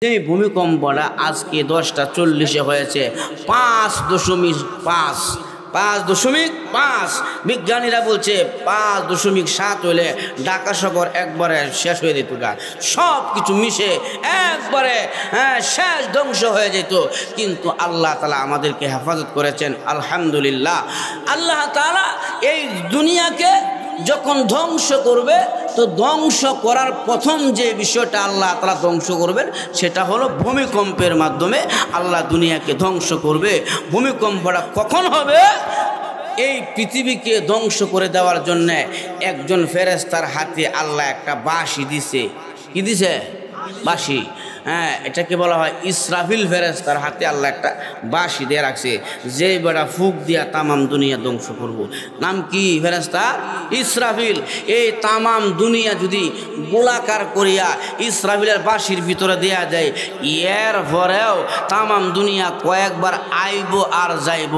এই ভূমিকম্পটা আজকে 10টা 40-এ হয়েছে 5.5 বিজ্ঞানীরা বলছে 5.7 হলে ঢাকা শহর একবারে শেষ হয়ে যেত, সব কিছু মিশে একবারে শেষ ধ্বংস হয়ে যেত। কিন্তু আল্লাহ তাআলা আমাদেরকে হেফাজত করেছেন, আলহামদুলিল্লাহ। আল্লাহ তাআলা এই দুনিয়াকে যখন ধ্বংস করবে, তো ধ্বংস করার প্রথম যে বিষয়টা আল্লাহ তাআলা ধ্বংস করবেন সেটা হলো ভূমিকম্পের মাধ্যমে আল্লাহ দুনিয়াকে ধ্বংস করবে। ভূমিকম্পটা কখন হবে? এই পৃথিবীকে ধ্বংস করে দেওয়ার জন্য একজন ফেরেশতার হাতে আল্লাহ একটা বাঁশি দিছে। কি দিছে? বাঁশি। এটাকে বলা হয় ইসরাফিল ফেরেশতার হাতে আল্লাহ একটা বাঁশি দিয়ে রাখছে, যে বেড়া ফুক দিয়া তামাম দুনিয়া ধ্বংস করব। নাম কি ফেরেশতার? ইসরাফিল। এই তামাম দুনিয়া যদি গোলাকার করিয়া ইসরাফিলের বাঁশির ভিতরে দেয়া যায়, এর পরেও তামাম দুনিয়া কয়েকবার আইব আর যাইব,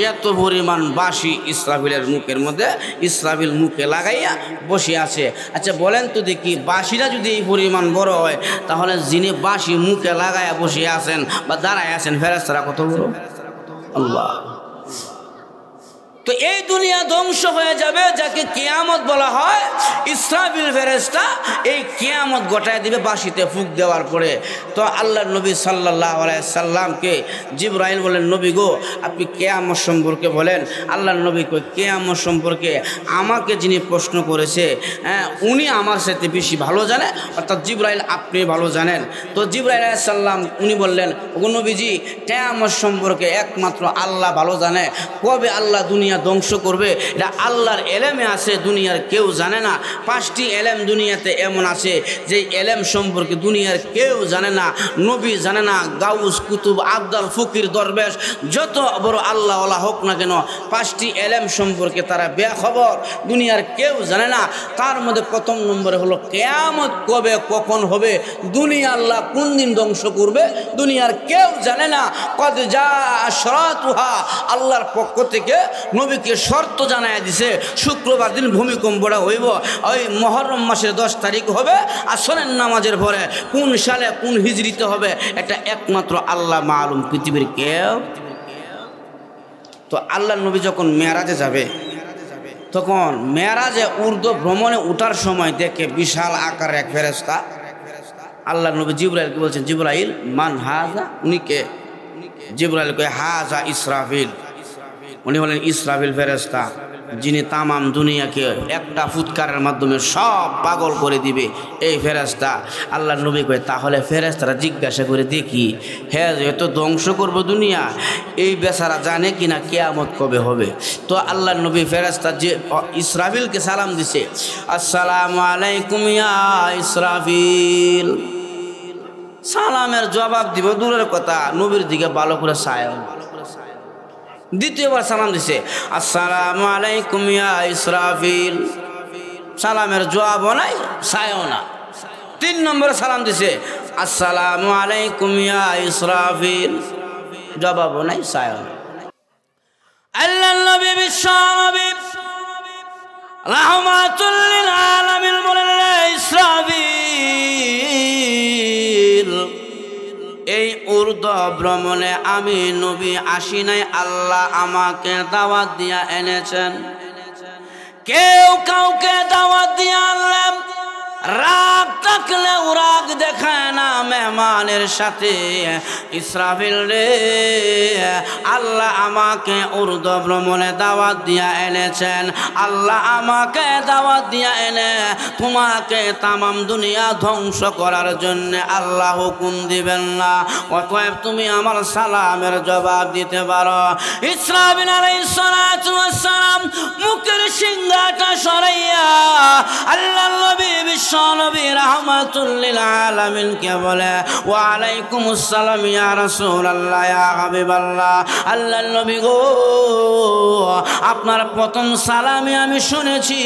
এত পরিমাণ বাঁশি ইসরাফিলের মুখের মধ্যে ইসরাফিল মুখে লাগাইয়া বসে আছে। আচ্ছা বলেন তো দেখি, বাঁশিটা যদি এই পরিমাণ বড় হয়, তাহলে যিনি বাঁশি মুখে লাগাইয়া বসে আছেন বা দাঁড়ায় আছেন ফেরেশতারা কত বড়? আল্লাহ। তো এই দুনিয়া ধ্বংস হয়ে যাবে, যাকে কিয়ামত বলা হয়। ইসরাফিল ফেরেশতা এই কিয়ামত ঘটায় দিবে বাঁশিতে ফুঁক দেওয়ার পরে। তো আল্লাহর নবী সাল্লাল্লাহু আলাইহি সাল্লামকে জিবরাইল বলেন, নবী গো, আপনি কিয়ামত সম্পর্কে বলেন। আল্লাহর নবী কই, কিয়ামত সম্পর্কে আমাকে যিনি প্রশ্ন করেছে উনি আমার সাথে বেশি ভালো জানে, অর্থাৎ জিবরাইল আপনি ভালো জানেন। তো জিবরাইল আলাইহিস সালাম উনি বললেন, ওগো নবীজি, কিয়ামত সম্পর্কে একমাত্র আল্লাহ ভালো জানে। কবে আল্লাহ দুনিয়া ধ্বংস করবে এটা আল্লাহর এলেমে আছে, দুনিয়ার কেউ জানে না। 5টি এলেম দুনিয়াতে এমন আছে যে এলেম সম্পর্কে দুনিয়ার কেউ জানে না, নবী জানে না, গাউস কুতুব আবদাল ফকির দরবেশ যত বড় আল্লাহওয়ালা হোক না কেন, 5টি এলেম সম্পর্কে তারা বেখবর, দুনিয়ার কেউ জানে না। তার মধ্যে প্রথম নম্বরে হলো কিয়ামত কবে কখন হবে, দুনিয়া আল্লাহ কোন দিন ধ্বংস করবে দুনিয়ার কেউ জানে না। কদ জা আশরাতুহা, আল্লাহর পক্ষ থেকে নবীকে শর্ত জানায় দিছে, শুক্রবার দিন ভূমিকম্পটা হইব, ওই মুহররম মাসের 10 তারিখ হবে, আসরের নামাজের পরে। কোন সালে কোন হিজরিতে হবে এটা একমাত্র আল্লাহ মালুম, পৃথিবীর কেউ। তো আল্লাহ নবী যখন মেরাজে যাবে, তখন মেরাজে উর্দু ভ্রমণে উঠার সময় দেখে বিশাল আকারের এক ফেরেশতা। আল্লাহ নবী জিবরাইলকে বলছেন, জিবরাইল মান হাজা, উনি কে? জিবরাইল কয়, হাজা ইসরাফিল। উনি বলেন ইসরাফিল ফেরেশতা, যিনি তামাম দুনিয়াকে একটা ফুৎকারের মাধ্যমে সব পাগল করে দিবে, এই ফেরেশতা। আল্লাহ নবী কয়, তাহলে ফেরেশতারা জিজ্ঞাসা করে দেখি, হ্যাঁ এত ধ্বংস করবো দুনিয়া, এই বেচারা জানে কিনা কিয়ামত কবে হবে। তো আল্লাহ নবী ফেরেশতা যে ইসরাফিলকে সালাম দিছে, আসসালামু আলাইকুম ইয়া ইসরাফিল। সালামের জবাব দিব দূরের কথা, নবীর দিকে ভালো করে চায়। দ্বিতীয়বার সালাম দিছে, আসসালামু আলাইকুম ইয়া ইসরাফিল। সালামের জবাবও নাই, চায়ও না। 3 নম্বরে সালাম দিছে, আসসালামু আলাইকুম ইয়া ইসরাফিল। জবাবও নাই, চায়ও না। আল্লাহর নবী বিশ্বনবী রাহমাতুল লিল আলামিন বলেন, ইসরাফিল, এই উর্দু ভ্রমণে আমি নবী আসি নাই, আল্লাহ আমাকে দাওয়াত দিয়া এনেছেন। কেউ কাউকে দাওয়াত দিয়া আনলাম, রাগ থাকলেও রাগ দেখায় না মেহমানের সাথে। ইসরাফিল রে, আল্লাহ আমাকে উর্দু ভ্রমণে দাওয়াত দিয়া এনেছেন, আল্লাহ আমাকে দাওয়াত দিয়া এনে তোমাকে তামাম দুনিয়া ধ্বংস করার জন্য আল্লাহ হুকুম দিবেন না, অতএব তুমি আমার সালামের জবাব দিতে পারো। ইসরাফিল আলাইহিস সালাতু ওয়াস সালাম মুখের সিংহাটা সরাইয়া আল্লাহর নবী বিশ্বনবী রাহমাতুল লিল আলামিন কে বলে, ওয়া আলাইকুমুস সালাম ইয়া রাসূলুল্লাহ ইয়া হাবিবাল্লাহ। আল্লাহর নবী গো, আপনার প্রথম সালামে আমি শুনেছি,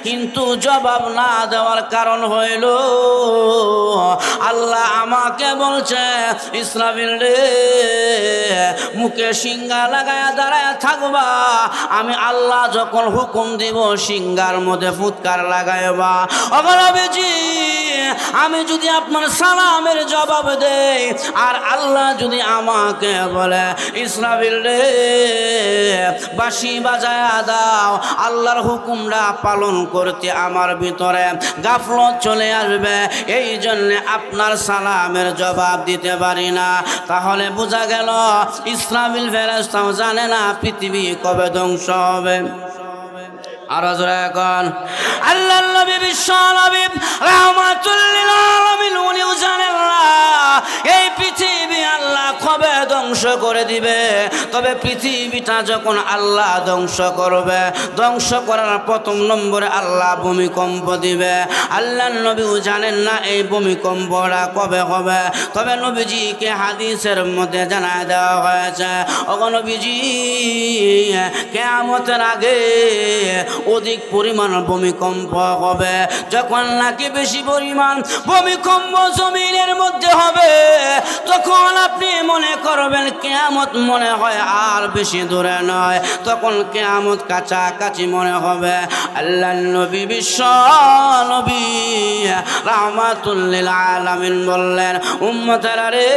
কিন্তু জবাব না দেওয়ার কারণ হইল আল্লাহ আমাকে বলছে, ইসরাফিল রে, মুখে সিংহা লাগায়া দাঁড়ায় থাকবা, আমি আল্লাহ যখন হুকুম দিব সিংহার মধ্যে ফুৎকার লাগাইবা। নবীজি আমি যদি আপনার সালামের জবাব দেই আর আল্লাহ যদি আমাকে বলে ইসরাফিল রে বাঁশি বাজায়া দাও, আল্লাহর হুকুমটা পালন করতে আমার ভিতরে গাফলত চলে আসবে, এই জন্য আপনার সালামের জবাব দিতে পারি না। তাহলে বোঝা গেল ইসরাফিল ফেরেশতাও জানে না পৃথিবী কবে ধ্বংস হবে। আর এখন আল্লাহর নবী বিশ্ব নবী রাহমাতুল লিল আলামিন উনিও জানেন না এই পৃথিবী আল্লাহ কবে ধ্বংস করে দিবে। তবে পৃথিবীটা যখন আল্লাহ ধ্বংস করবে, ধ্বংস করার প্রথম নম্বরে আল্লাহ ভূমিকম্প দিবে। আল্লাহর নবীও জানেন না এই ভূমিকম্পটা কবে হবে। তবে নবীজিকে হাদিসের মধ্যে জানায় দেওয়া হয়েছে, ওগো নবীজি কিয়ামতের আগে অধিক পরিমাণ ভূমিকম্প হবে। যখন নাকি বেশি পরিমাণ ভূমিকম্প জমিনের মধ্যে হবে তখন আপনি মনে করবেন কিয়ামত মনে হয় আর বেশি দূরে নয়, তখন কিয়ামত কাছাকাছি মনে হবে। আল্লাহর নবী বিশ্ব নবী রাহমাতুল লিল আলামিন বললেন, উম্মতেরা রে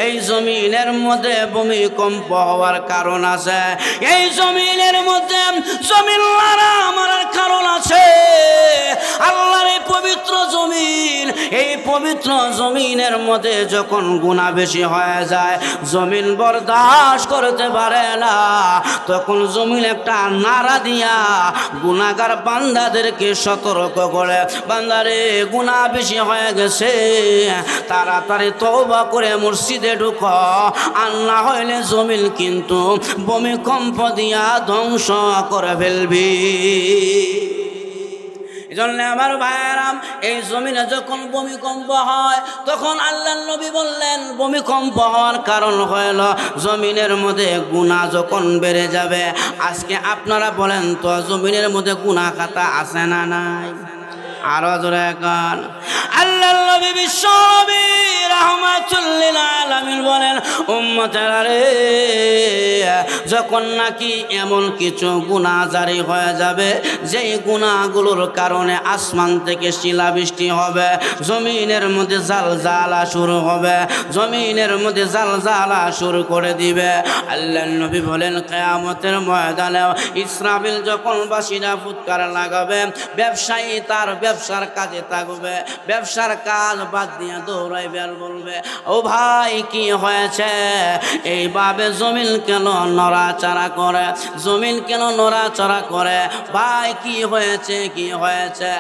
এই জমিনের মধ্যে ভূমিকম্প হওয়ার কারণ আছে, এই জমিনের মধ্যে জমিন লড়া মারার কারণ আছে। আল্লাহর এই পবিত্র জমিন, এই পবিত্র জমিনের মধ্যে যখন গুনাহ বেশি হয়ে যায়, জমিন বরদাস্ত করতে পারে না, তখন জমিন একটা নারা দিয়া গুনাহগার বান্দাদেরকে সতর্ক করে, বান্দারে গুনাহ বেশি হয়ে গেছে, তাড়াতাড়ি তওবা করে মসজিদে ঢুকো, আর না হইলে জমিন কিন্তু ভূমিকম্প দিয়া ধ্বংস করে ফেলবি। এজন্য আমার ভাইয়েরাম এই জমিনে যখন ভূমিকম্প হয় তখন আল্লাহর নবী বললেন ভূমিকম্প হওয়ার কারণ হইল জমিনের মধ্যে গুনাহ যখন বেড়ে যাবে। আজকে আপনারা বলেন তো জমিনের মধ্যে গুনাহ খাতা আছে না নাই? আরো জোরে এখন আল্লাহর নবী বিশ্ব নবী রাহমাতুল লিল আলামিন বলেন, উম্মতেরা রে যখন নাকি এমন কিছু গুনাহ জারি হয়ে যাবে যেই গুনাহগুলোর কারণে আসমান থেকে শিলাবৃষ্টি হবে, জমিনের মধ্যে জালজালা শুরু হবে, জমিনের মধ্যে জালজালা শুরু করে দিবে। আল্লাহর নবী বলেন কিয়ামতের ময়দানে ইসরাফিল যখন বাঁশিটা ফুৎকার লাগাবে, ব্যবসায়ী তার ব্যবসার কাজে থাকবে, ব্যবসার কাজ বাদ দিয়ে দৌড়াইবে আর বলবে, ও ভাই কি হয়েছে? এইভাবে জমিন কেন নড়াচড়া করে, জমিন কেন নড়াচড়া করে? ভাই কি হয়েছে, কি হয়েছে?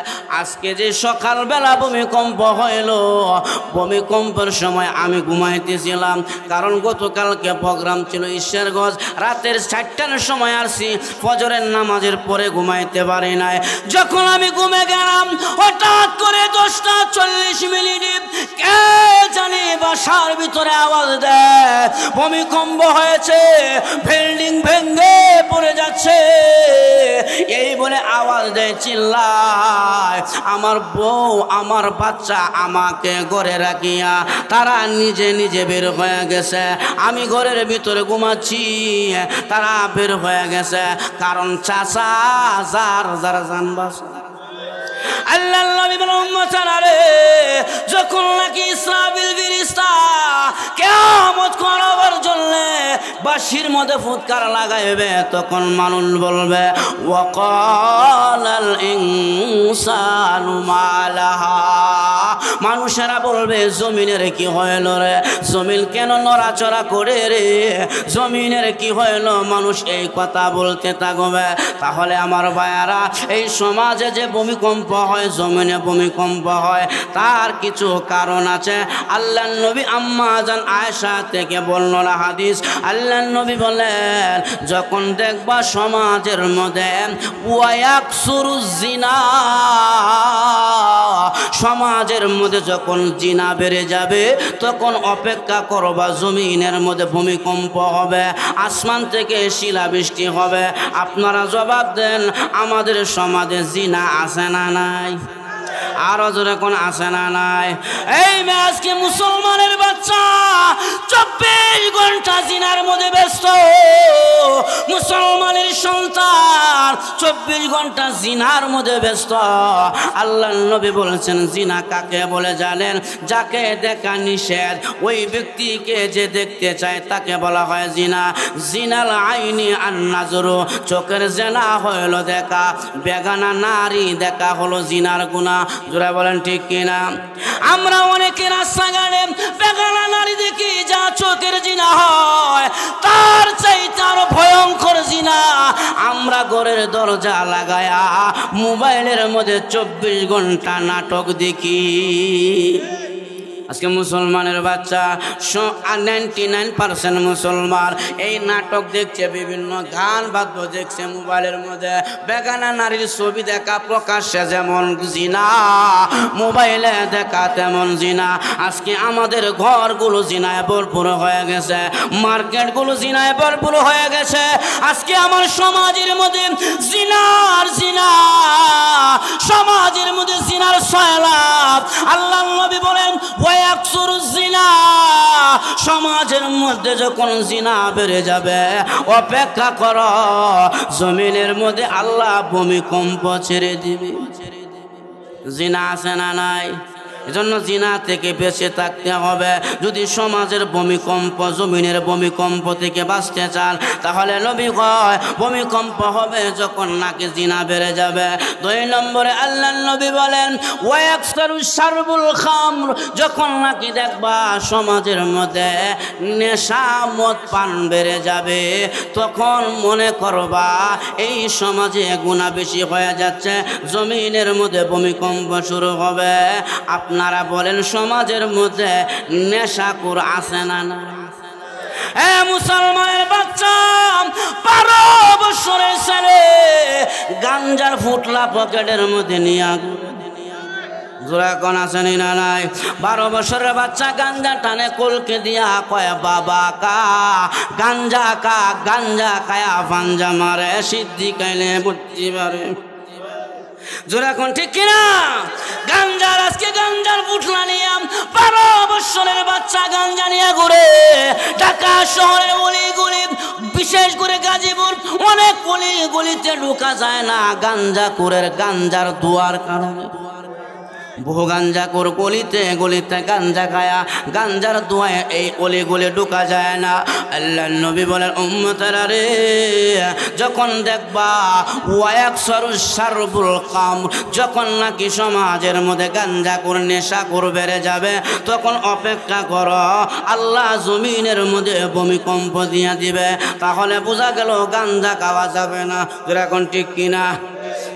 আজকে যে সকালবেলা ভূমিকম্প হইল, ভূমিকম্পের সময় আমি ঘুমাইতেছিলাম, কারণ গতকালকে প্রোগ্রাম ছিল ঈশ্বরগঞ্জ, রাতের 4টার সময় আসছি, ফজরের নামাজের পরে ঘুমাইতে পারি নাই। যখন আমি ঘুমে গেলাম হঠাৎ করে 10:40 কে জানি বাসার ভিতরে আওয়াজ দেয় ভূমিকম্প হয়েছে, বিল্ডিং ভেঙে পড়ে যাচ্ছে, এই বলে আওয়াজ দেয়, চিল্লায়। আমার বউ আমার বাচ্চা আমাকে ঘরে রাখিয়া তারা নিজে নিজে বের হয়ে গেছে, আমি ঘরের ভিতরে ঘুমাচ্ছি, তারা বের হয়ে গেছে, কারণ চাচা যার যার জানবাস। আল্লাহর নবী বলেন, উম্মতেরা রে যখন নাকি ইসরাফিল ফেরেশতা কিয়ামত করাবার জন্য বাঁশির মধ্যে ফুৎকার লাগাইবে, তখন মানুষ বলবে ওয়াকালাল ইনসানু মা লাহা, মানুষেরা বলবে জমিনের কি হইল রে, জমিন কেন নড়াচড়া করে রে, জমিনের কি হইল? মানুষ এই কথা বলতে থাকবে। তাহলে আমার ভাইয়ারা এই সমাজে যে ভূমিকম্প হয়, জমিনে ভূমিকম্প হয়, তার কিছু কারণ আছে। আল্লাহর নবী আম্মা জান আয়েশা থেকে বর্ণনা হাদিস, আল্লাহর নবী বলেন যখন দেখবা সমাজের মধ্যে ওয়ায়াকসুরুজ জিনা, সমাজের মধ্যে যখন জিনা বেড়ে যাবে তখন অপেক্ষা করবা জমিনের মধ্যে ভূমিকম্প হবে, আসমান থেকে শিলাবৃষ্টি হবে। আপনারা জবাব দেন আমাদের সমাজে জিনা আছে না নাই? আরো জোরে কোন আছে না নাই? এই আজকে মুসলমানের বাচ্চা 24 ঘন্টা জিনার মধ্যে ব্যস্ত, মুসলমানের সন্তান 24 ঘন্টা জিনার মধ্যে ব্যস্ত। আল্লাহর নবী বলেছেন জিনা কাকে বলে জানেন? যাকে দেখা নিষেধ, ওই ব্যক্তিকে যে দেখতে চায় তাকে বলা হয় জিনা। জিনাল আইনি আন নাজরু, চোখের জিনা হইল দেখা, বেগানা নারী দেখা হলো জিনার গুনাহ। জোরে বলেন ঠিক কিনা? আমরা অনেকে রাস্তাঘাটে বেগানা নারী দেখি, যা চোখের জিনা হয় তার চাইতে আরো ভয়ঙ্কর জিনা আমরা ঘরের দরজা লাগায়া মোবাইলের মধ্যে 24 ঘন্টা নাটক দেখি। আজকে মুসলমানের বাচ্চা 99% মুসলমান এই নাটক দেখছে, বিভিন্ন গান বাদ্য দেখছে মোবাইলের মধ্যে। বেগানা নারীর ছবি দেখা প্রকাশ্যে যেমন জিনা, মোবাইলে দেখা তেমন জিনা। আজকে আমাদের ঘরগুলো জিনায় ভরপুর হয়ে গেছে, মার্কেটগুলো জিনায় ভরপুর হয়ে গেছে। আজকে আমার সমাজের মধ্যে জিনার জিনা, সমাজের মধ্যে জিনার সয়লাভ। আল্লাহর নবী বলেন জিনা, সমাজের মধ্যে যখন জিনা বেড়ে যাবে অপেক্ষা কর, জমিনের মধ্যে আল্লাহ ভূমিকম্প ছেড়ে দিবে। জিনা আছে না নাই? এজন্য জিনা থেকে বেঁচে থাকতে হবে। যদি সমাজের ভূমিকম্প, জমিনের ভূমিকম্প থেকে বাঁচতে চান, তাহলে নবী কয় ভূমিকম্প হবে যখন নাকি জিনা বেড়ে যাবে। 2 নম্বরে আল্লাহর নবী বলেন ওয়ায়াকসারু শারবুল খামর, যখন নাকি দেখবা সমাজের মধ্যে নেশা মদ পান বেড়ে যাবে, তখন মনে করবা এই সমাজে গুনাহ বেশি হয়ে যাচ্ছে, জমিনের মধ্যে ভূমিকম্প শুরু হবে। আপনারা বলেন সমাজের মধ্যে নেশাখোর আছে না না? মুসলমানের বাচ্চা 12 বছরের ছেলে গাঞ্জার ফুটলা পকেটের মধ্যে নিয়ে জোড়া কোন আসেনি না নাই? 12 বছরের বাচ্চা গাঞ্জা টানে কলকে দিয়া কয় বাবা কা গাঞ্জা কা, গাঞ্জা খায়া পাঞ্জা মারে, সিদ্ধি কাইলে বুদ্ধি মারে। জোড়া কোন ঠিক কিনা? গাঞ্জার আজকে গাঞ্জার পুটলা নিয়ে 12 বছরের বাচ্চা গাঞ্জা নিয়ে ঘুরে ঢাকা শহরের অলিগলি, বিশেষ করে গাজীপুর অনেক অলিগলিতে ঢোকা যায় না গাঞ্জা কুরের গাঞ্জার দুয়ার কারণে। বহু গাঞ্জা কোর গলিতে গলিতে গাঞ্জা খায়া গাঞ্জার দুয়ায় এই অলি গলি ঢোকা যায় না। আল্লাহর নবী বলেন উম্মতেরা রে, যখন দেখবা ওয়ায়াকসারু শারবুল খামর, যখন নাকি সমাজের মধ্যে গাঞ্জা কোর নেশা কোর বেড়ে যাবে, তখন অপেক্ষা করো আল্লাহ জমিনের মধ্যে ভূমিকম্প দিয়া দিবে। তাহলে বোঝা গেল গাঞ্জা খাওয়া যাবে না। এখন ঠিক কিনা?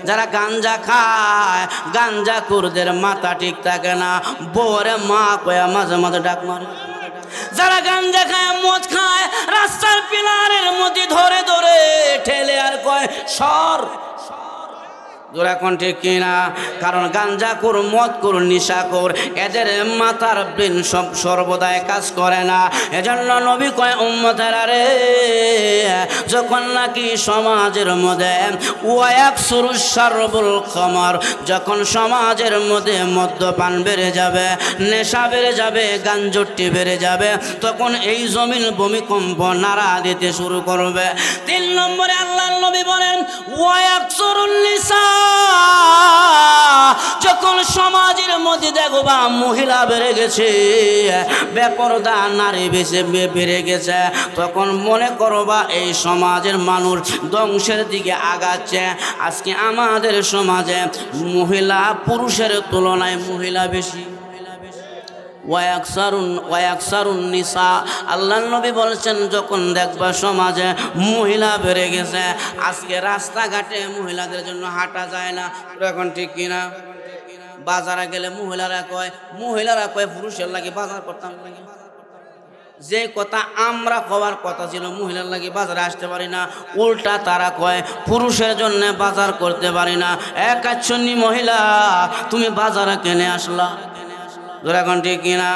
যারা গাঞ্জা খায় গাঞ্জা কুরদের মাথা ঠিক থাকে না, বউরে মা কয়া মাঝে মাঝে ডাক মারে। যারা গাঞ্জা খায় মদ খায় রাস্তার পিলারের মধ্যে ধরে ধরে ঠেলে আর কয় সর। জোড়া কোন ঠিক কিনা? কারণ গাঞ্জা কোর, মদ কোর, নিশা কোর, এদের মাথার ব্রেন সব সর্বদাই কাজ করে না। এজন্য নবী কয় উম্মতেরা রে, যখন নাকি সমাজের মধ্যে ওয়ায়াকসুরু শারবুল খামর, যখন সমাজের মধ্যে মদ্যপান বেড়ে যাবে, নেশা বেড়ে যাবে, গাঞ্জটি বেড়ে যাবে, তখন এই জমিন ভূমিকম্প নাড়া দিতে শুরু করবে। 3 নম্বরে আল্লাহর নবী বলেন ওয়ায়াকসুরুন নিসা, যখন সমাজের মধ্যে দেখবা মহিলা বেড়ে গেছে, বেপরদা নারী বেশি বেড়ে গেছে, তখন মনে করবা এই সমাজের মানুষ ধ্বংসের দিকে আগাচ্ছে। আজকে আমাদের সমাজে মহিলা পুরুষের তুলনায় মহিলা বেশি। ওয়ায়াকসারুন নিসা, আল্লাহর নবী বলছেন যখন দেখবা সমাজে মহিলা বেড়ে গেছে, আজকে রাস্তাঘাটে মহিলাদের জন্য হাঁটা যায় না। এখন ঠিক কিনা? বাজারে গেলে মহিলারা কয় পুরুষের লাগে বাজার করতাম লাগে। যে কথা আমরা কবার কথা ছিল মহিলার লাগে বাজারে আসতে পারি না, উল্টা তারা কয় পুরুষের জন্য বাজার করতে পারি না। এক আচ্ছন্নি মহিলা তুমি বাজারে কেনে আসলা? এখন ঠিক কিনা?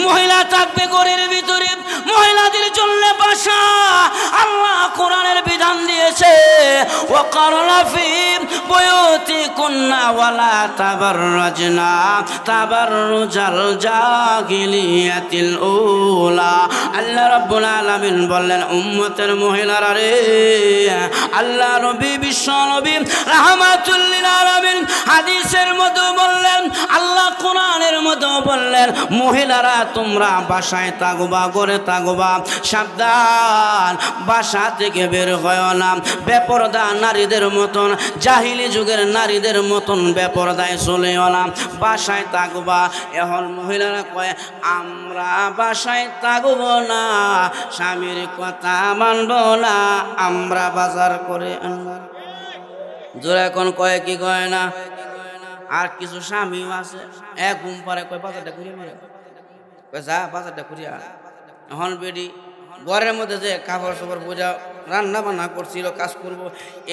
মহিলা থাকবে ঘরের ভিতরে, মহিলাদের জন্য বাসা। আল্লাহ কোরআনের বিধান দিয়েছে, ওয়াকারনা ফি বুয়ুতিকুন্না ওয়ালা তাবাররাজনা তাবাররুজাল জাহিলিয়াতিল উলা। আল্লাহ রাব্বুল আলামিন বললেন, উম্মতের মহিলারা রে, আল্লাহ নবী বিশ্ব নবী রাহমাতুল লিল আলামিন হাদিসের মধ্যে বললেন, আল্লাহ কোরআনের মধ্যে বললেন, মহিলারা তোমরা বাসায় থাকবা, ঘরে থাকবা, সাবধান বাসা থেকে বের হয়ো না। বেপরদা নারীদের মতন, জাহিলি যুগের নারীদের মতন বেপরদায় চলেও না, বাসায় থাকবা। এখন মহিলারা কয়, আমরা বাসায় থাকব না, স্বামীর কথা মানব না, আমরা বাজার করে আনবো। জোরে এখন কয় কি কয় না? আর কিছু স্বামীও আছে, এক ঘুম পারে কয় বাজারটা ঘুরিয়ে মারে, কয় যা বাজারটা ঘুরিয়ে। এখন বেডি ঘরের মধ্যে যে কাপড় চোপড় বোঝা রান্না বান্না করছিল, কাজ করবো,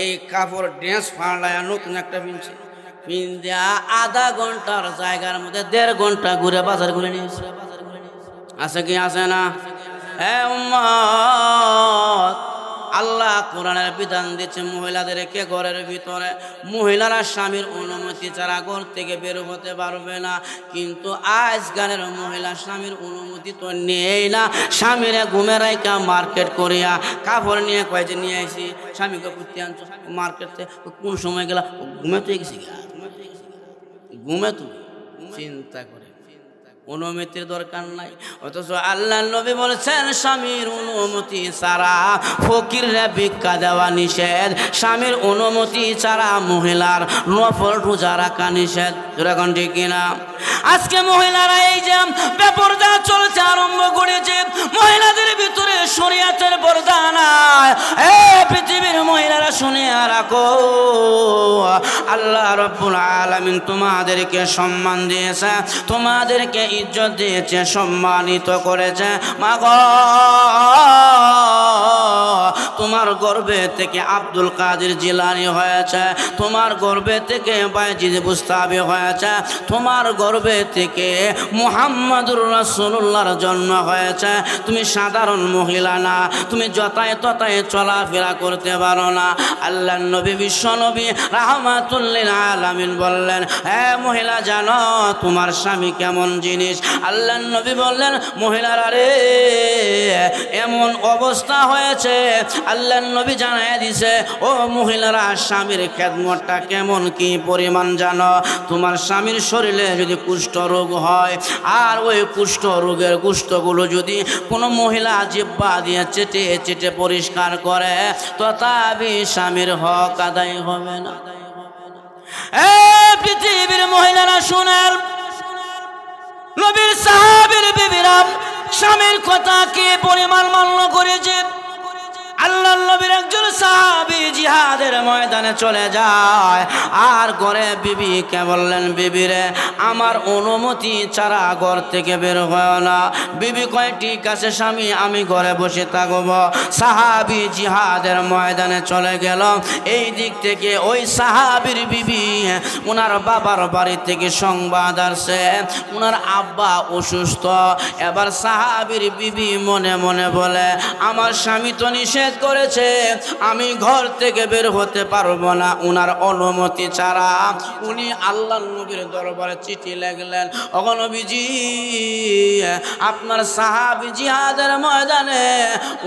এই কাপড় ড্রেস ফাড়লায় নতুন একটা পিনছে, পিন দেয়া আধা ঘন্টার জায়গার মধ্যে 1.5 ঘন্টা ঘুরে বাজার ঘুরে নিয়েছে। আছে কি আছে না? হ্যাঁ উম্মত, আল্লাহ কোরআনের বিধান দিচ্ছে মহিলাদেরকে ঘরের ভিতরে, মহিলারা স্বামীর অনুমতি ছাড়া ঘর থেকে বের হতে পারবে না। কিন্তু আজকালের মহিলা স্বামীর অনুমতি তো নেই না, স্বামীরা ঘুমে রাইকা মার্কেট করিয়া কাপড় নিয়ে কয় যে নিয়ে আসি, স্বামীকে ঘুরতে আনছো মার্কেট থেকে, কোন সময় গেলা? ঘুমে তো গেছি, ঘুমে তো চিন্তা করে অনুমতির দরকার নাই। অথচ আল্লাহ নবী বলেছেন, স্বামীর অনুমতি ছাড়া ফকিররা ভিক্ষা দেওয়া নিষেধ, স্বামীর অনুমতি ছাড়া মহিলার নফল রোজা রাখা নিষেধ। এখন ঠিক কিনা? আজকে মহিলারা এই যে বেপরদা চলতে আরম্ভ করেছে, মহিলাদের ভিতরে শরীয়তের পর্দা নাই। পৃথিবীর মহিলারা শুনে রাখো, আল্লাহ রাব্বুল আলামিন তোমাদেরকে সম্মান দিয়েছে, তোমাদেরকে ইজ্জত দিয়েছে, সম্মানিত করেছে। মাগো, তোমার গর্ভে থেকে আব্দুল কাদের জিলানী হয়েছে, তোমার গর্ভে থেকে বাইজিদ বুস্তামি হয়েছে, তোমার গর্ভে থেকে মুহাম্মাদুর রাসূলুল্লাহর জন্ম হয়েছে। তুমি সাধারণ মহিলা না, তুমি যতায় ততায় চলাফেরা করতে পারো না। আল্লাহ নবী বিশ্ব নবী রাহমাতুল লিল আলামিন বললেন, হ্যাঁ মহিলা জানো তোমার স্বামী কেমন জিনিস? আল্লাহ নবী বললেন, মহিলারা রে, এমন অবস্থা হয়েছে, আল্লাহ নবী জানায় দিছে, ও মহিলারা স্বামীর খেদমতটা কেমন কি পরিমাণ জানো? তোমার স্বামীর শরীরে যদি কুষ্ঠ রোগ হয়, আর ওই কুষ্ঠ রোগের কুষ্ঠগুলো যদি কোনো মহিলা জিহ্বা দিয়ে চেটে চেটে পরিষ্কার করে, তথাপি স্বামীর হক আদায় হবে না। পৃথিবীর মহিলারা শুনেন, নবীর সাহাবীর বিবিরা স্বামীর কথা কি পরিমাণ মান্য করেছে। আল্লাহ নবীর একজন সাহাবী জিহাদের ময়দানে চলে যায়, আর ঘরে বিবিকে বললেন, বিবিরে আমার অনুমতি ছাড়া ঘর থেকে বের হয় না। বিবি কয়, ঠিক আছে স্বামী, আমি ঘরে বসে থাকব। সাহাবী জিহাদের ময়দানে চলে গেল। এই দিক থেকে ওই সাহাবীর বিবি ওনার বাবার বাড়ি থেকে সংবাদ আসছে, ওনার আব্বা অসুস্থ। এবার সাহাবীর বিবি মনে মনে বলে, আমার স্বামী তো নিষেধ করেছে, আমি ঘর থেকে বের হতে পারবো না ওনার অনুমতি ছাড়া। উনি আল্লাহ নবীর দরবারে চিঠি লিখলেন, ওগো নবীজি, আপনার সাহাবী জিহাদের ময়দানে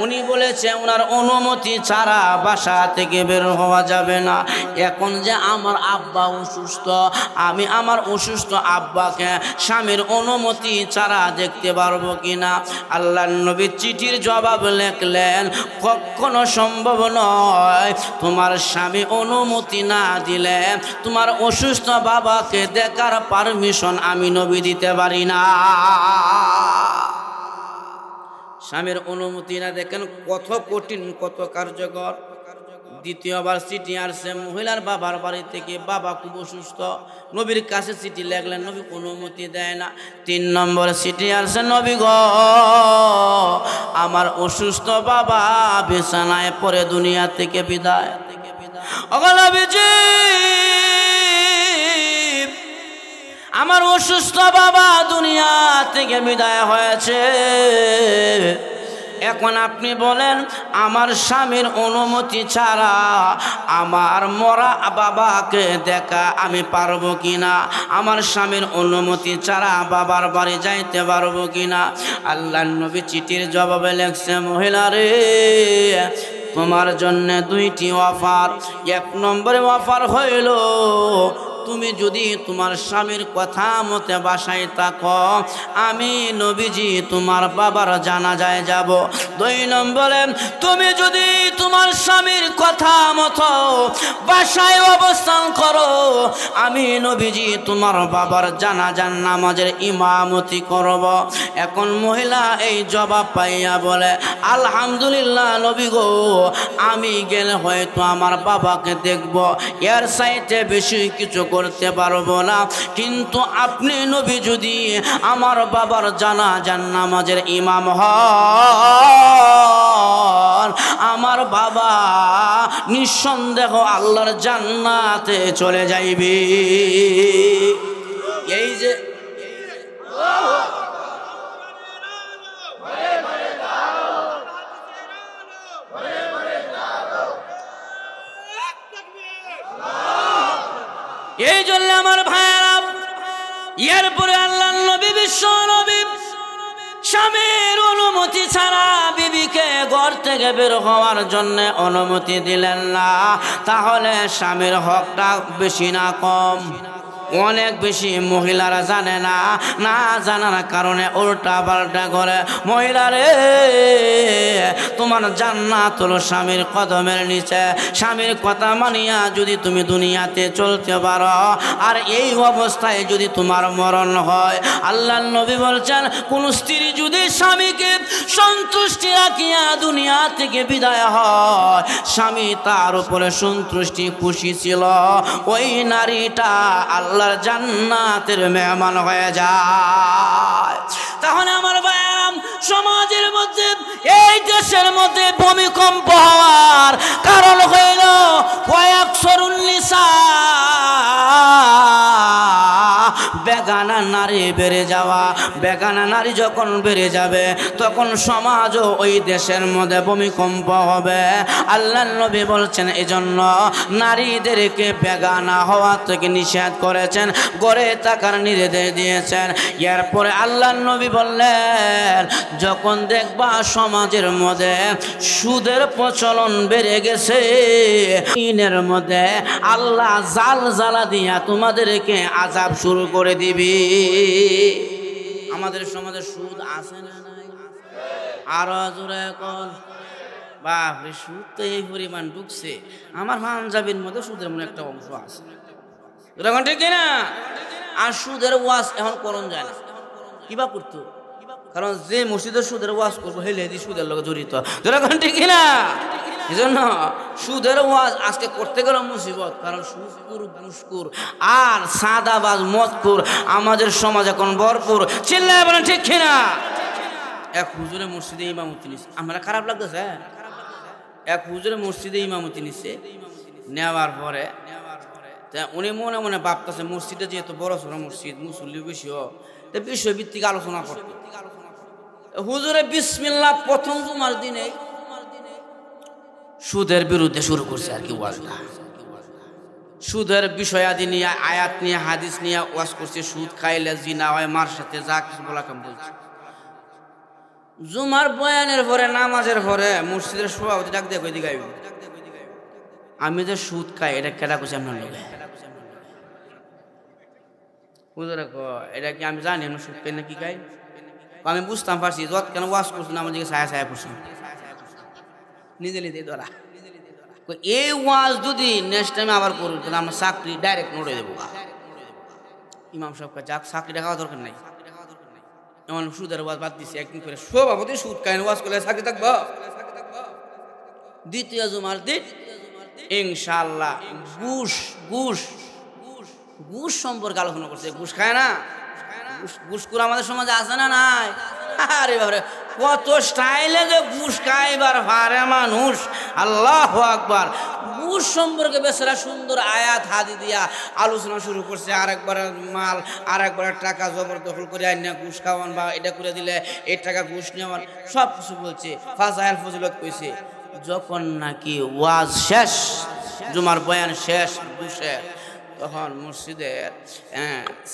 উনি বলেছে ওনার অনুমতি ছাড়া বাসা থেকে বের হওয়া যাবে না। এখন যে আমার আব্বা অসুস্থ, আমি আমার অসুস্থ আব্বাকে স্বামীর অনুমতি ছাড়া দেখতে পারবো কিনা? আল্লাহ নবী চিঠির জবাব লিখলেন, কখনো সম্ভব নয়, তোমার স্বামী অনুমতি না দিলে তোমার অসুস্থ বাবাকে দেখার পারমিশন আমি নবী দিতে পারি না। স্বামীর অনুমতি না দেখেন কত কঠিন, কত কার্যকর। দ্বিতীয়বার চিঠি আসছে মহিলার বাবার বাড়ি থেকে, বাবা খুব অসুস্থ, নবীর কাছে চিঠি লিখলেন, নবী অনুমতি দেয় না। 3 নম্বর চিঠি আসছে, নবী গো, আমার অসুস্থ বাবা বিছানায় পড়ে দুনিয়া থেকে বিদায়। ওগো নবীজি, আমার অসুস্থ বাবা দুনিয়া থেকে বিদায় হয়েছে, এখন আপনি বলেন আমার স্বামীর অনুমতি ছাড়া আমার মরা বাবাকে দেখা আমি পারবো কিনা? আমার স্বামীর অনুমতি ছাড়া বাবার বাড়ি যাইতে পারবো কিনা? আল্লাহর নবী চিঠির জবাবে লেখছে, মহিলা রে, তোমার জন্য দুইটি অফার। এক নম্বরে অফার হইল, তুমি যদি তোমার স্বামীর কথা মতে বাসায় থাকো, আমি নবীজি তোমার বাবার জানাজায় যাব। দুই নম্বরে, তুমি যদি তোমার স্বামীর কথা মতো বাসায় অবস্থান করো, আমি নবীজি তোমার বাবার জানাজার নামাজের ইমামতি করব। এখন মহিলা এই জবাব পাইয়া বলে, আলহামদুলিল্লাহ নবী গো, আমি গেলে হয়তো আমার বাবাকে দেখব, এর চাইতে বেশি কিছু করতে পারবো না, কিন্তু আপনি নবী যদি আমার বাবার জানাজার নামাজের ইমাম হন, আমার বাবা নিঃসন্দেহ আল্লাহর জান্নাতে চলে যাইবে। এই যে এই জন্য আমার ভাইয়েরা, এরপরে আল্লাহ নবী বিশ্ব নবী স্বামীর অনুমতি ছাড়া বিবিকে ঘর থেকে বের হওয়ার জন্য অনুমতি দিলেন না। তাহলে স্বামীর হকটা বেশি না কম? অনেক বেশি মহিলারা জানে না, না জানার কারণে উল্টা পাল্টা করে। মহিলারে, তোমার জান্নাত হলো স্বামীর কদমের নিচে। স্বামীর কথা মানিয়া যদি তুমি দুনিয়াতে চলতে পারো, আর এই অবস্থায় যদি তোমার মরণ হয়, আল্লাহর নবী বলছেন, কোন স্ত্রী যদি স্বামীকে সন্তুষ্টি রাখিয়া দুনিয়া থেকে বিদায় হয়, স্বামী তার উপরে সন্তুষ্টি খুশি ছিল, ওই নারীটা আল্লাহর জান্নাতের মেহমান হয়ে যায়। তাহলে আমার ভাইয়াম, সমাজের মধ্যে, এই দেশের মধ্যে ভূমিকম্প হওয়ার কারণ হইল ওয়াকসরুন নিসা, বেগানা নারী বেড়ে যাওয়া। বেগানা নারী যখন বেড়ে যাবে, তখন সমাজও ওই দেশের মধ্যে ভূমিকম্প হবে। আল্লাহর নবী বলছেন, এজন্য নারীদেরকে বেগানা হওয়া থেকে নিষেধ করেছেন, গড়ে থাকার নির্দেশ দিয়েছেন। এরপরে আল্লাহর নবী বললেন, যখন দেখবা সমাজের মধ্যে সুদের প্রচলন বেড়ে গেছে, দিনের মধ্যে আল্লাহ জাল জ্বালা দিয়া তোমাদেরকে আযাব শুরু করে দিবি। আমাদের সমাজে সুদ আছে না নাই? আরো জোরে এখন বাপরে, সুদ তো এই পরিমাণ ঢুকছে, আমার পাঞ্জাবির মধ্যে সুদের মনে একটা অংশ আছে, এখন ঠিক না? আর সুদের ওয়াজ এখন করণ যায় না, কিবা করতো, কারণ যে মসজিদের সুদের ওয়াজ করবো হেলে দি সুদের লোক জড়িত, এখন ঠিক না? এই জন্য সুদের ওয়াজ আজকে করতে গেল মুসিবত, কারণ সুদকুর ঘুষকুর আর সাদাবাজ মদকুর আমাদের সমাজ এখন ভরপুর। চিল্লায় বলেন ঠিক কিনা? এক হুজুরে মসজিদে ইমামতি নিচ্ছে, আমরা খারাপ লাগতেছে, এক হুজুরে মসজিদে ইমামতি নিচ্ছে, নেওয়ার পরে উনি মনে মনে ভাবতেছে, মসজিদে যেহেতু বড় ছোট মসজিদ, মুসল্লি বেশি, বিষয়ভিত্তিক আলোচনা করতো। হুজুরে বিসমিল্লাহ প্রথম জুমার দিনে সুদের বিরুদ্ধে শুরু করছে আর কি ওয়াজটা। সুদের বিষয়াদি নিয়ে, আয়াত নিয়ে, হাদিস নিয়ে ওয়াজ করছে। সুদ খাইলে জিনা হয়, মার সাথে যা কিছু বলা কেমন বলছে। জুমার বয়ানের পরে, নামাজের পরে মসজিদের সভাপতি ডাক দিয়ে কই দিকে আইব, আমি যে সুদ খাই এটা কেডা করছি আপনার লোকে? হুজুরে কয়, এটা কি আমি জানি আমি সুদ খাই না কি খাই? আমি বুঝতাম পারছি, যত কেন ওয়াজ করছি না আমার দিকে ছায়া ছায়া করছি, নিজে নিজে ধরা। এই ওয়াজ যদি নেক্সট টাইম আবার করুন, তাহলে আমরা চাকরি ডাইরেক্ট নোটে দেবো। ইমাম সাহেবকে যাক, চাকরিটা খাওয়া দরকার নাই, এমন সুদের ওয়াজ বাদ দিচ্ছে। একদিন করে সভাপতি সুদ খায় ওয়াজ করলে চাকরি থাকবো। দ্বিতীয় জুমার দিন ইনশাআল্লাহ ঘুষ ঘুষ ঘুষ সম্পর্কে আলোচনা করছে। ঘুষ খায় না? ঘুষখোর আমাদের সমাজে আছে না নাই? আরে বাবারে, কত স্টাইলে যে ঘুষ খাইবার পারে মানুষ, আল্লাহু আকবার। ঘুষ সম্পর্কে বেচারা সুন্দর আয়াত হাদি দিয়া আলোচনা শুরু করছে। আরেকবার মাল আরেকবার টাকা জবরদখল করে আইনা ঘুষ খাওয়ান বা এটা করে দিলে এই টাকা ঘুষ নেওয়ান সব কিছু বলছে, ফাজাইল ফজিলত কইছে। যখন নাকি ওয়াজ শেষ, জুমার বয়ান শেষ বসে, তখন মসজিদের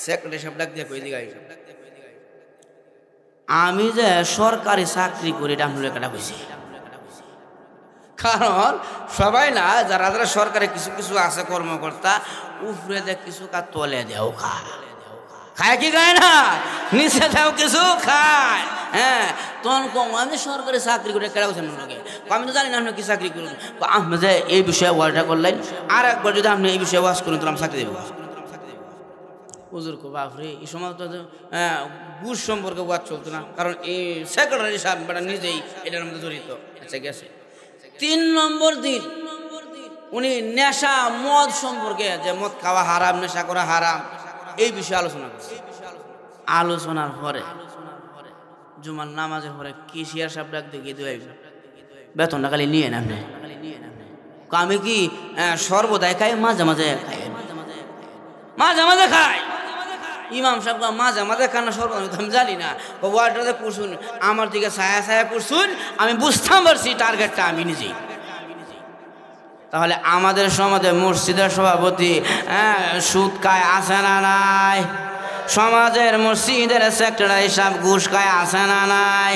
সেক্রেটারি সাহেব ডাক দিয়ে কই দিকে আমি যে সরকারি চাকরি করি এটা আমি লেখাটা কইছি। কারণ সবাই না যারা যারা সরকারি কিছু কিছু আছে কর্মকর্তা উপরে দেয় কিছু কাজ তলে দেও খায় কি খায় না, নিচে দেও কিছু খায়। হ্যাঁ, তখন কম আমি সরকারি চাকরি করে কেটে বলছেন লোকে, আমি তো জানি না আপনি কি চাকরি করুন। আপনি যে এই বিষয়ে ওয়াজটা করলেন, আর একবার যদি আপনি এই বিষয়ে ওয়াজ করুন তাহলে আমি চাকরি দেবো। হুজুর কো বাপরে, এই সময় তো ঘুষ সম্পর্কে ওয়াজ চলতো না, কারণ এই সেক্রেটারি সাহেব বেটা নিজেই এটার মধ্যে জড়িত। আচ্ছা গেছে 3 নম্বর দিন উনি নেশা মদ সম্পর্কে, যে মদ খাওয়া হারাম, নেশা করা হারাম, এই বিষয়ে আলোচনা করছে। আলোচনার পরে জুমার নামাজের পরে কেশিয়ার সাহেব ডাক দিয়ে দিয়ে বেতনটা খালি নিয়ে না, আমি কি সর্বদাই খাই, মাঝে মাঝে খাই, মাঝে মাঝে খাই। ইমাম সাহেব মাঝে মাঝে খানা সর্বদা আমি জানি না, ওয়ার্ডটাতে পড়ছুন আমার দিকে ছায়া ছায়া পড়ছুন, আমি বুঝতাম পারছি টার্গেটটা আমি নিজেই। তাহলে আমাদের সমাজে মসজিদের সভাপতি সুদ খায় আছে না নাই? সমাজের মসজিদের সেক্রেটারি সাহেব ঘুষ খায় আছে না নাই?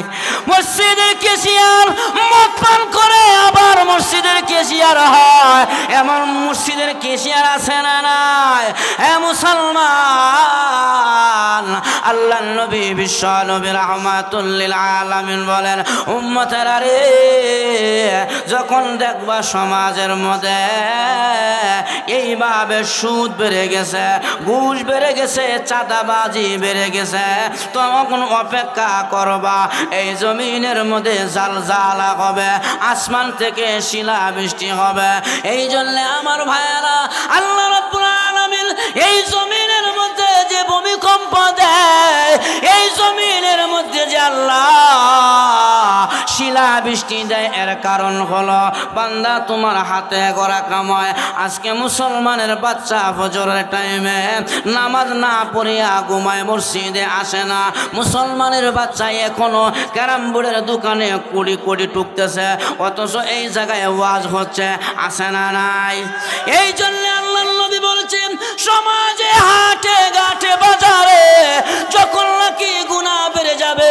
মসজিদের কেশিয়ার মদ পান করে আবার মসজিদের কেশিয়ার হয়, এমন মসজিদের কেশিয়ার আছে না নাই? এ মুসলমান, আল্লাহ নবী বিশ্ব নবী রাহমাতুল লিল আলামিন বলেন, উম্মতেরা রে, যখন দেখবা সমাজের মধ্যে এইভাবে সুদ বেড়ে গেছে, ঘুষ বেড়ে গেছে, চাঁদাবাজি বেড়ে গেছে, তখন অপেক্ষা করবা এই জমিনের মধ্যে জালজালা হবে, আসমান থেকে শিলা বৃষ্টি হবে। এই জন্য আমার ভাইয়েরা, আল্লাহ রাব্বুল আলামিন এই জমিনের মধ্যে যে ভূমিকম্প দেয়, এই জমিনের মধ্যে যে আল্লাহ শিলা বৃষ্টি দেয়, এর কারণ হলো বান্দা তোমার হাতে গড়া কামায়। আজকে মুসলমানের বাচ্চা ফজরের টাইমে নামাজ না পড়িয়া ঘুমায়, মসজিদে আসে না। মুসলমানের বাচ্চা এখনো ক্যারাম বোর্ডের দোকানে কোটি কোটি টুকতেছে, অথচ এই জায়গায় ওয়াজ হচ্ছে, আসে না নাই? এই জন্য আল্লাহ নবী বলছেন, সমাজে হাটে ঘাটে বাজারে যখন নাকি গুনাহ বেড়ে যাবে,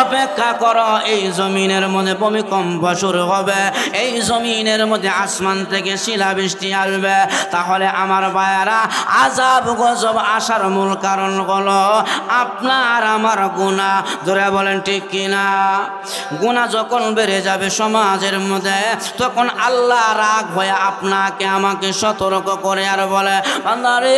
অপেক্ষা করো এই জমিনের মধ্যে ভূমিকম্প শুরু হবে, এই জমিনের মধ্যে আসমান থেকে শিলা বৃষ্টি আসবে। তাহলে আমার ভাইয়ারা, আযাব গজব আসার মূল কারণ হলো আপনার আমার গুনাহ। ধরে বলেন ঠিক কিনা? গুনাহ যখন বেড়ে যাবে সমাজের মধ্যে, তখন আল্লাহ রাগ হয়ে আপনাকে আমাকে সতর্ক করে আর বলে, বান্দারে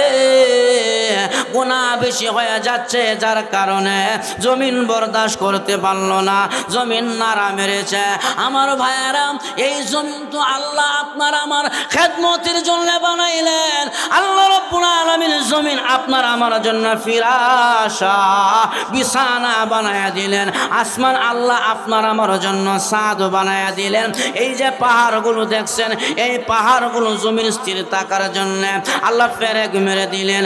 গুনাহ বেশি হয়ে যাচ্ছে, যার কারণে জমিন বরদাস্ত করতে পারলো না, জমিন নাড়া মেরেছে। আমার ভাইয়েরা, এই জমিন তো আল্লাহ আপনার আমার খেদমতের জন্য বানাইলেন। আল্লাহ রাব্বুল আলামিন জমিন আপনার আমার জন্য ফিরাশা বিছানা বানায়া দিলেন, আসমান আল্লাহ আপনার আমার জন্য ছাদ বানায়া দিলেন। এই যে পাহাড়গুলো দেখছেন, এই পাহাড়গুলো জমির স্থির থাকার জন্য আল্লাহ ফেরেক মেরে দিলেন।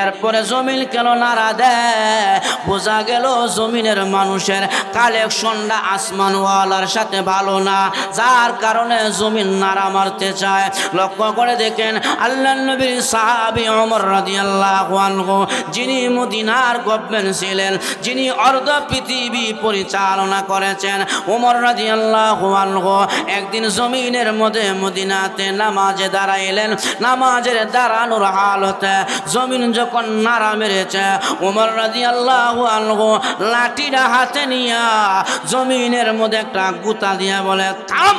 এরপরে জমিন কেন নাড়া দেয়? বোঝা গেল জমিনের মানুষের কালেকশনটা আসমানওয়ালার সাথে ভালো না, যার কারণে জমিন নাড়া মারতে চায়। লক্ষ্য করে দেখেন, আল্লাহ নবীর সাহাবী ওমর রাদিয়াল্লাহু আনহু, যিনি মদিনার গভর্নমেন্ট ছিলেন, যিনি অর্ধ পৃথিবী পরিচালনা করেছেন, ওমর রাদিয়াল্লাহু আনহু একদিন জমিনের মধ্যে মদিনাতে নামাজে দাঁড়াইলেন। নামাজের দাঁড়ানোর হালতে জমিন যখন নাড়া মেরেছে, ওমর রাদিয়াল্লাহু আনহু লাঠিটা হাতে নিয়া জমিনের মধ্যে একটা গুতা দিয়া বলে, থাম,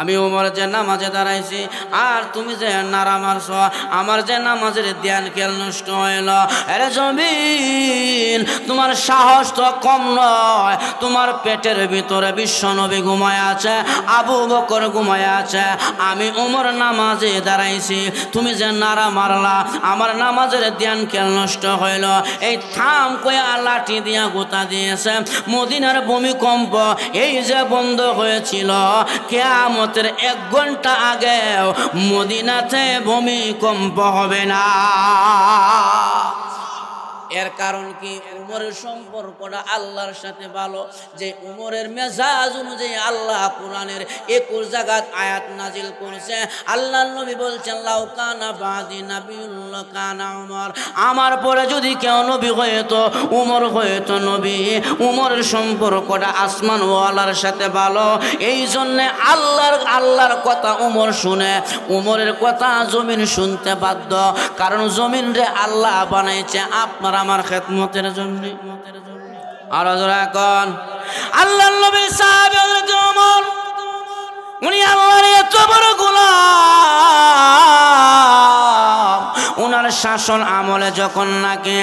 আমি ওমর যে নামাজে দাঁড়াইছি আর তুমি যে নাড়া মারছ, আমার যে নামাজের ধ্যান খেয়াল নষ্ট হইল। আরে জমিন, তোমার সাহস তো কম নয়, তোমার পেটের ভিতরে বিশ্বনবী ঘুমায় আছে, আবু বকর ঘুমায় আছে, আমি ওমর নামাজে দাঁড়াইছি, তুমি যে নাড়া মারলা, আমার নামাজের ধ্যান খেয়াল নষ্ট হইল। এই থাম কয়া লাঠি দিয়া গোতা দিয়েছে। মদিনার ভূমিকম্প এই যে বন্ধ হয়েছিল, কিয়ামত কিয়ামতের 1 ঘন্টা আগেও মদিনাতে ভূমিকম্প হবে না। এর কারণ কি? উমরের সম্পর্কটা আল্লাহর সাথে ভালো, যে উমরের মেজাজ অনুযায়ী আল্লাহ কোরআনের 21 জায়গায় আয়াত নাজিল করেছে। আল্লাহর নবী বলছেন, লাউ কানা বাদি নাবিয়ুল্লাহ কানা উমর, আমার পরে যদি কেউ নবী হয়তো উমর হয়তো নবী। উমরের সম্পর্কটা আসমান ওয়ালার সাথে ভালো, এই জন্যে আল্লাহর কথা উমর শুনে, উমরের কথা জমিন শুনতে বাধ্য। কারণ জমিন রে আল্লাহ বানাইছে আপনার আমার খেদমতের জন্য। আর এখন আল্লাহর নবীর সাহাবী হযরত ওমর, উনি আল্লাহর এত বড় গোলাম, উনার শাসন আমলে যখন নাকি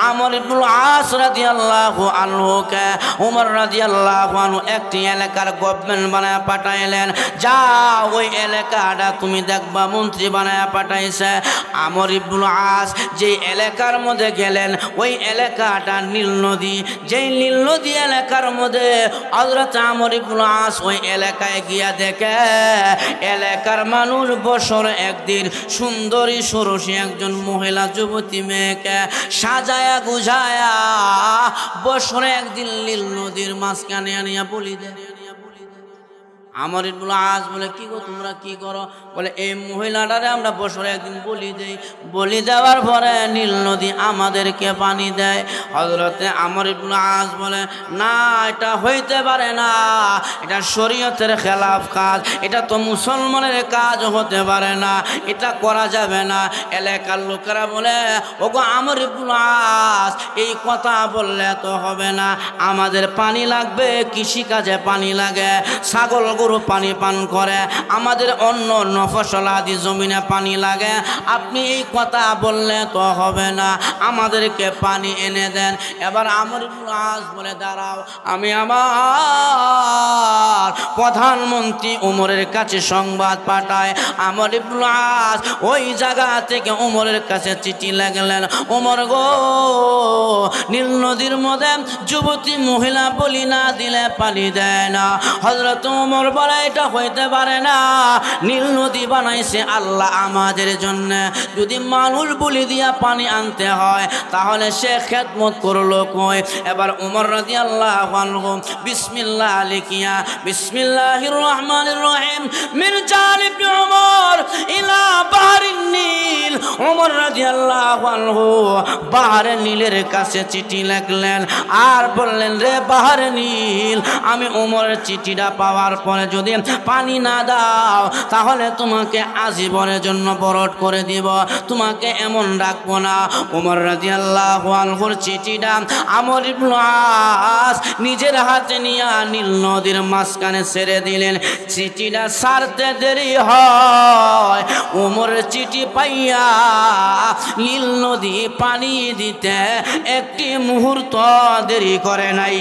আমর ইবনুল আস রাদিয়াল্লাহু আনহুকে ওমর রাদিয়াল্লাহু আনহু একটি এলাকার গভর্নমেন্ট বানায় পাঠাইলেন, যা ওই এলাকাটা তুমি দেখবা মন্ত্রী বানায় পাঠাইছে। আমর ইবনুল আস যেই এলাকার মধ্যে গেলেন, ওই এলাকাটা নীল নদী। যেই নীল নদী এলাকার মধ্যে হযরত আমর ইবনুল আস ওই এলাকায় গিয়া দেখে এলাকার মানুষ বছরে একদিন সুন্দরী ষোড়শী একজন মহিলা যুবতী মেয়েকে সাজায়া গুজায়া বছরে একদিন নীল নদীর মাঝখানে আনিয়া বলি দেয়। আমর ইবনুল আস বলে, কি গো তোমরা কি করো? বলে, এই মহিলাটারে আমরা বছরে একদিন বলি দেই, বলি দেওয়ার পরে নীল নদী আমাদেরকে পানি দেয়। হযরতে আমর ইবনুল আস বলে, না এটা হইতে পারে না, এটা শরীয়তের খেলাফ কাজ, এটা তো মুসলমানের কাজ হতে পারে না, এটা করা যাবে না। এলাকার লোকেরা বলে, ওগো আমর ইবনুল আস, এই কথা বললে তো হবে না, আমাদের পানি লাগবে, কৃষিকাজে পানি লাগে, ছাগল গরু পানি পান করে, আমাদের অন্য অন্য ফসল আদি জমিনে পানি লাগে, আপনি এই কথা বললে তো হবে না, আমাদেরকে পানি এনে দেন। এবার আমর ইবনুল আস বলে, দাঁড়াও, আমি আমার প্রধানমন্ত্রী উমরের কাছে সংবাদ পাঠায়। আমর ইবনুল আস ওই জায়গা থেকে উমরের কাছে চিঠি লাগলেন, উমর গো, নীল নদীর মধ্যে যুবতী মহিলা বলি না দিলে পানি দেয় না। হযরত উমর বলে, এটা হইতে পারে না, নীল নদী বানাইছে আল্লাহ আমাদের জন্য, যদি মানুষ বলি দিয়া পানি আনতে হয় তাহলে সে খেদমত করলো কই? এবার উমর রাদিয়াল্লাহু আনহু বিসমিল্লাহ লিখিয়া, বিসমিল্লাহির রহমানির রহিম, মিন জানিব উমর ইলা বাহরিন নীল, উমর রাদিয়াল্লাহু আনহু বাহরে নীলের কাছে চিঠি লিখলেন আর বললেন, রে বাহরে নীল, আমি উমরের চিঠিটা পাওয়ার পরে যদি পানি না দাও তাহলে তোমাকে আজীবনের জন্য বরট করে দিব, তোমাকে এমন রাখবো না। উমর রাদিয়াল্লাহু আনহুর চিঠিটা আমর ইবনুল আস নিজের হাতে নিয়ে নীল নদীর মাঝখানে ছেড়ে দিলেন। চিঠিটা ছাড়তে দেরি হয়, উমরের চিঠি পাইয়া নীল নদী পানি দিতে একটি মুহূর্ত দেরি করে নাই।